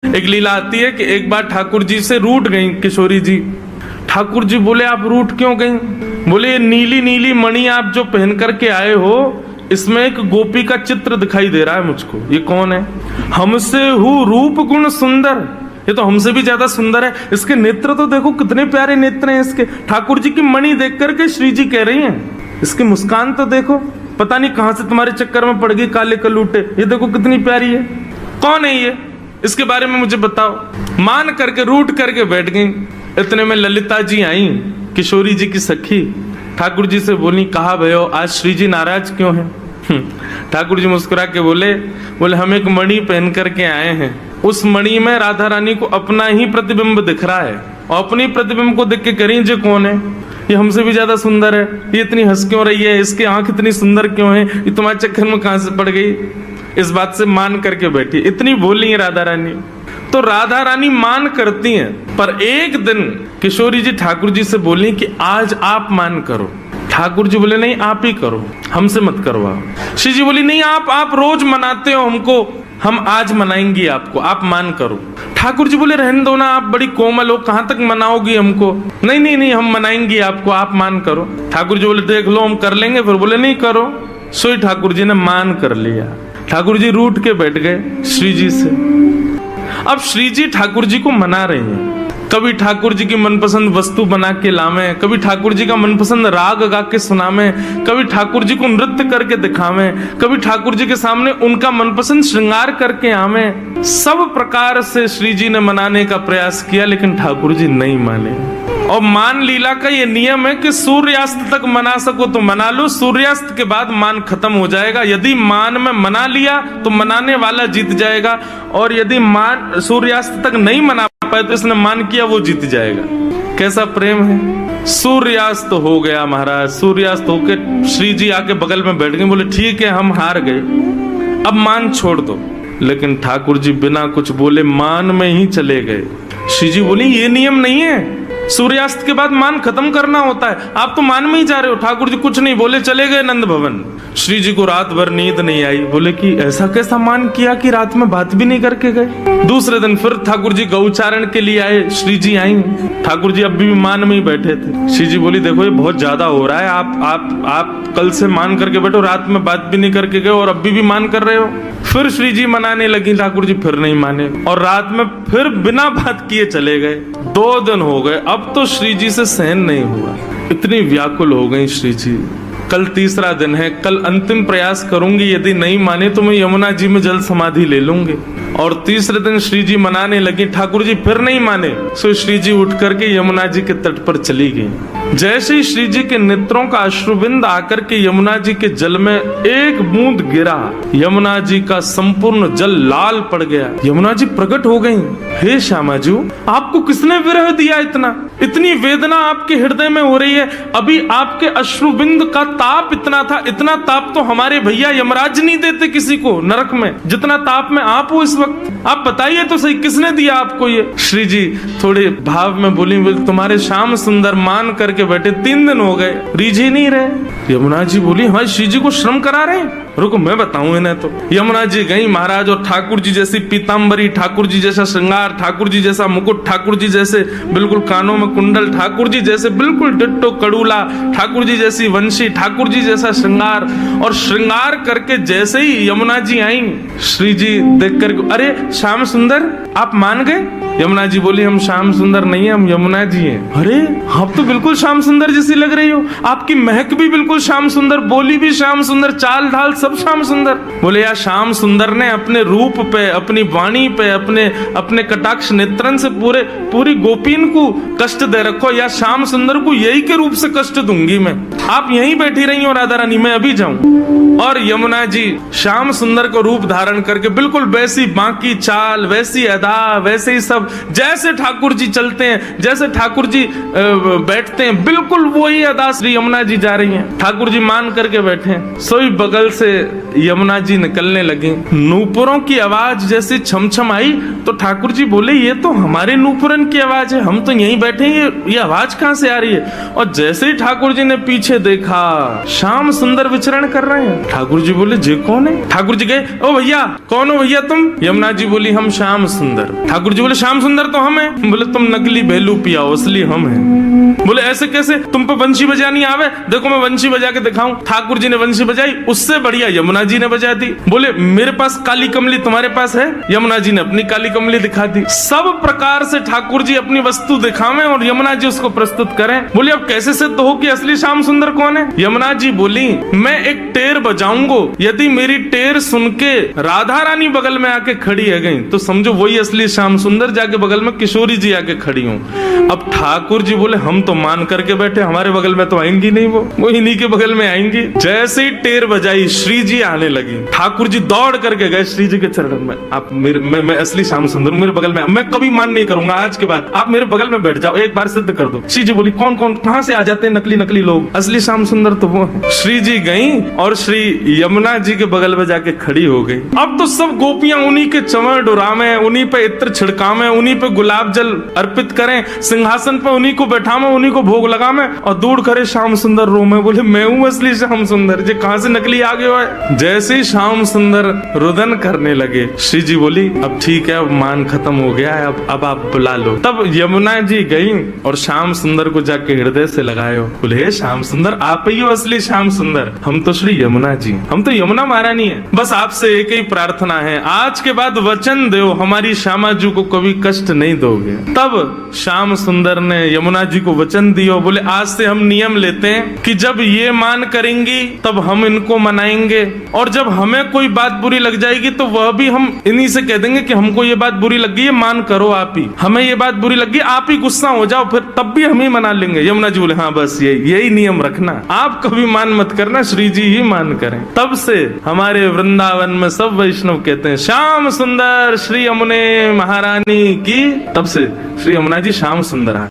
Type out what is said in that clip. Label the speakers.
Speaker 1: एक लीला आती है कि एक बार ठाकुर जी से रूठ गई किशोरी जी। ठाकुर जी बोले आप रूठ क्यों गई? बोले नीली नीली मणि आप जो पहन करके आए हो, इसमें एक गोपी का चित्र दिखाई दे रहा है मुझको। ये कौन है? हमसे हूँ रूप गुण सुंदर, ये तो हमसे भी ज्यादा सुंदर है। इसके नेत्र तो देखो कितने प्यारे नेत्र हैं इसके। ठाकुर जी की मणि देख करके श्री जी कह रही हैं, इसकी मुस्कान तो देखो, पता नहीं कहां से तुम्हारे चक्कर में पड़ गई काले कलूटे, ये देखो कितनी प्यारी है। कौन है ये? इसके बारे में मुझे बताओ। मान करके रूठ करके बैठ गई। इतने में ललिता जी आई, किशोरी जी की सखी। ठाकुर जी से बोली, कहा भयो आज श्री जी नाराज क्यों हैं? ठाकुर जी मुस्कुरा के बोले हम एक मणि पहन करके आए हैं, उस मणि में राधा रानी को अपना ही प्रतिबिंब दिख रहा है, और अपनी प्रतिबिंब को देख के कह रही, जो कौन है? ये हमसे भी ज्यादा सुंदर है, ये इतनी हंस क्यों रही है, इसकी आंख इतनी सुंदर क्यों है, ये तुम्हारे चक्कर में कहां से पड़ गई? इस बात से मान करके बैठी। इतनी बोली है राधा रानी। तो राधा रानी मान करती हैं, पर एक दिन किशोरी जी ठाकुर जी से बोली कि आज आप मान करो। ठाकुर जी बोले नहीं आप ही करो, हमसे मत करवाओ। श्री जी बोली नहीं आप रोज मनाते हो हमको, हम आज मनाएंगी आपको, आप मान करो। ठाकुर जी बोले रहने दो ना, आप बड़ी कोमल हो, कहां तक मनाओगी हमको? नहीं हम मनाएंगी आपको, आप मान करो। ठाकुर जी बोले देख लो हम कर लेंगे। फिर बोले नहीं करो। सोई ठाकुर जी ने मान कर लिया। ठाकुर जी रूठ के बैठ गए श्री जी से। अब श्री जी ठाकुर जी को मना रहे हैं। कभी ठाकुर जी की मनपसंद वस्तु बना के लावे, कभी ठाकुर जी का मनपसंद राग गा के सुनावे, कभी ठाकुर जी को नृत्य करके दिखावे, कभी ठाकुर जी के सामने उनका मनपसंद श्रृंगार करके आवे। सब प्रकार से श्री जी ने मनाने का प्रयास किया, लेकिन ठाकुर जी नहीं माने। और मान लीला का ये नियम है कि सूर्यास्त तक मना सको तो मना लो, सूर्यास्त के बाद मान खत्म हो जाएगा। यदि मान में मना लिया तो मनाने वाला जीत जाएगा, और यदि मान सूर्यास्त तक नहीं मना पाए तो इसने मान किया वो जीत जाएगा। कैसा प्रेम है। सूर्यास्त हो गया महाराज। सूर्यास्त होके श्री जी आके बगल में बैठ गए। बोले ठीक है हम हार गए, अब मान छोड़ दो। लेकिन ठाकुर जी बिना कुछ बोले मान में ही चले गए। श्री जी बोली ये नियम नहीं है, सूर्यास्त के बाद मान खत्म करना होता है, आप तो मान में ही जा रहे हो। ठाकुर जी कुछ नहीं बोले, चले गए नंद भवन। श्री जी को रात भर नींद नहीं आई। बोले कि ऐसा कैसा मान किया कि रात में बात भी नहीं करके गए। दूसरे दिन फिर ठाकुर जी गौचारण के लिए आए। श्री जी आई, ठाकुर जी अभी भी मान में ही बैठे थे। श्री जी बोली देखो ये बहुत ज्यादा हो रहा है, आप कल से मान करके बैठो, रात में बात भी नहीं करके गए और अभी भी मान कर रहे हो। फिर श्री जी मनाने लगी, ठाकुर जी फिर नहीं माने, और रात में फिर बिना बात किए चले गए। 2 दिन हो गए, अब तो श्री जी से सहन नहीं हुआ, इतनी व्याकुल हो गई श्री जी। कल तीसरा दिन है, कल अंतिम प्रयास करूंगी, यदि नहीं माने तो मैं यमुना जी में जल समाधि ले लूंगी। और तीसरे दिन श्री जी मनाने लगी, ठाकुर जी फिर नहीं माने। सो श्री जी उठ करके यमुना जी के तट पर चली गई। जैसे ही श्री जी के नेत्रों का अश्रुबिंद आकर के यमुना जी के जल में एक बूंद गिरा, यमुना जी का संपूर्ण जल लाल पड़ गया। यमुना जी प्रकट हो गई। हे श्यामाजू, आपको किसने विरह दिया? इतनी वेदना आपके हृदय में हो रही है। अभी आपके अश्रुबिंद का ताप इतना था, इतना ताप तो हमारे भैया यमराज नहीं देते किसी को नरक में, जितना ताप में आप हो इस वक्त। आप बताइए तो सही, किसने दिया आपको ये? श्री जी थोड़े भाव में बोली तुम्हारे श्याम सुंदर मान करके बैठे 3 दिन हो गए, रीझ ही नहीं रहे। यमुना जी बोली हमारे श्री जी को श्रम करा रहे हैं, रुको मैं बताऊं इन्हें। तो यमुना जी गई महाराज, और ठाकुर जी जैसी पीताम्बरी, ठाकुर जी जैसा श्रृंगार, ठाकुर जी जैसा मुकुट, ठाकुर जी जैसे बिल्कुल कानों में कुंडल, ठाकुर जी जैसे बिल्कुल डिट्टो कड़ूला, ठाकुर जी जैसी वंशी, ठाकुर जी जैसा श्रृंगार। और श्रृंगार करके जैसे ही यमुना जी आई, श्री जी देख कर अरे श्याम सुंदर आप मान गए? यमुना जी बोली हम श्याम सुंदर नहीं है, हम यमुना जी हैं। अरे आप तो बिल्कुल श्याम सुंदर जैसी लग रही हो, आपकी महक भी बिल्कुल श्याम सुंदर, बोली भी श्याम सुंदर, चाल ढाल सब श्याम सुंदर। बोले यार श्याम सुंदर ने अपने रूप पे, अपनी वाणी पे, अपने कटाक्ष नेत्रन से पूरी गोपीन को कष्ट दे रखो, या श्याम सुंदर को यही के रूप से कष्ट दूंगी मैं। आप यहीं बैठी रही हो राधा रानी, मैं अभी जाऊं। और यमुना जी श्याम सुंदर को रूप धारण करके बिल्कुल वैसी बाकी चाल, वैसी अदा, वैसे ही सब, जैसे ठाकुर जी चलते हैं, जैसे ठाकुर जी बैठते हैं, बिल्कुल वही अदा श्री यमुना जी जा रही हैं। ठाकुर जी मान करके बैठे हैं। सोई बगल से यमुना जी निकलने लगी। नूपुरों की आवाज जैसे छमछम आई तो ठाकुर जी बोले ये तो हमारे नूपुरन की आवाज है, हम तो यहीं बैठे हैं, ये आवाज कहां से आ रही है। और जैसे ही ठाकुर जी ने पीछे देखा श्याम सुंदर विचरण कर रहे हैं। ठाकुर जी बोले जे कौन है। ठाकुर जी गए, ओ भैया कौन हो भैया तुम। यमुना जी बोली हम श्याम सुंदर। ठाकुर जी बोले श्याम सुंदर तो हम हैं। बोले तुम नकली भेलू पियाओ, असली हम हैं। बोले ऐसे कैसे, तुम पे वंशी बजानी आवे, देखो मैं वंशी बजा के दिखाऊं। ठाकुर जी ने वंशी बजाई, उससे बढ़िया यमुना जी ने बजा दी। बोले मेरे पास काली कमली तुम्हारे पास है। यमुना जी ने अपनी काली कमली दिखा दी। सब प्रकार से ठाकुर जी अपनी वस्तु दिखावें और यमुना जी उसको प्रस्तुत करें। बोले अब कैसे सिद्ध हो कि असली श्याम सुंदर कौन है। यमुना जी बोली मैं एक टेर बजाऊंगो, यदि मेरी टेर सुन के राधा रानी बगल में आके खड़ी है गई तो समझो वही असली श्याम सुंदर, जाके बगल में किशोरी जी आके खड़ी हूँ। अब ठाकुर जी बोले हम तो मान करके बैठे, हमारे बगल में तो आएंगी नहीं, वो इन्हीं के बगल में आएंगी। जैसे ही टेर बजाई श्री जी आने लगी। ठाकुर जी दौड़ करके गए श्री जी के चरणों में, आप मैं असली श्याम सुंदर मेरे बगल में, मैं कभी मान नहीं करूंगा, आज के बाद आप मेरे बगल में बैठ जाओ, एक बार सिद्ध कर दो। श्री जी बोली कौन कौन कहां से आ जाते हैं नकली नकली लोग, असली श्याम सुंदर तो वो है। श्री जी गई और श्री यमुना जी के बगल में जाके खड़ी हो गई। अब तो सब गोपियां उन्हीं के चंवर डुरावे, उन्हीं पे इत्र छिड़कावे, उन्हीं पे गुलाब जल अर्पित करें, सिंहासन पे उन्हीं को बैठावे, उन्हीं को भोग लगावे और दूर करे श्याम सुंदर रो में। बोले मैं हूँ असली श्याम सुंदर, जे कहां से नकली आ गए हो। जैसे ही श्याम सुंदर रुदन करने लगे, श्री जी बोली अब ठीक है, अब मान खत्म हो गया है, अब आप बुला लो। तब यमुना जी गई और श्याम सुंदर को जाके हृदय से लगायो। बोले श्याम सुंदर आप ही हो असली श्याम सुंदर, हम तो श्री यमुना जी, हम तो यमुना महारानी है। बस आपसे एक ही प्रार्थना है, आज के बाद वचन दो हमारी श्यामा जी को कभी कष्ट नहीं दोगे। तब श्याम सुंदर ने यमुना जी को वचन दियो। बोले आज से हम नियम लेते हैं कि जब ये मान करेंगी तब हम इनको मनाएंगे, और जब हमें कोई बात बुरी लग जाएगी तो वह भी हम इन्हीं से कह देंगे कि हमको ये बात बुरी लग गई है, मान करो आप ही, हमें ये बात बुरी लग गई, आप ही गुस्सा हो जाओ, फिर तब भी हम ही मना लेंगे। यमुना जी बोले हाँ बस यही नियम रखना, आप कभी मान मत करना, श्री जी ही मान करें। तब से हमारे वृंदावन में सब वैष्णव कहते हैं श्याम सुंदर श्री यमुने महारानी की। तब से श्री यमुना जी श्याम सुंदर।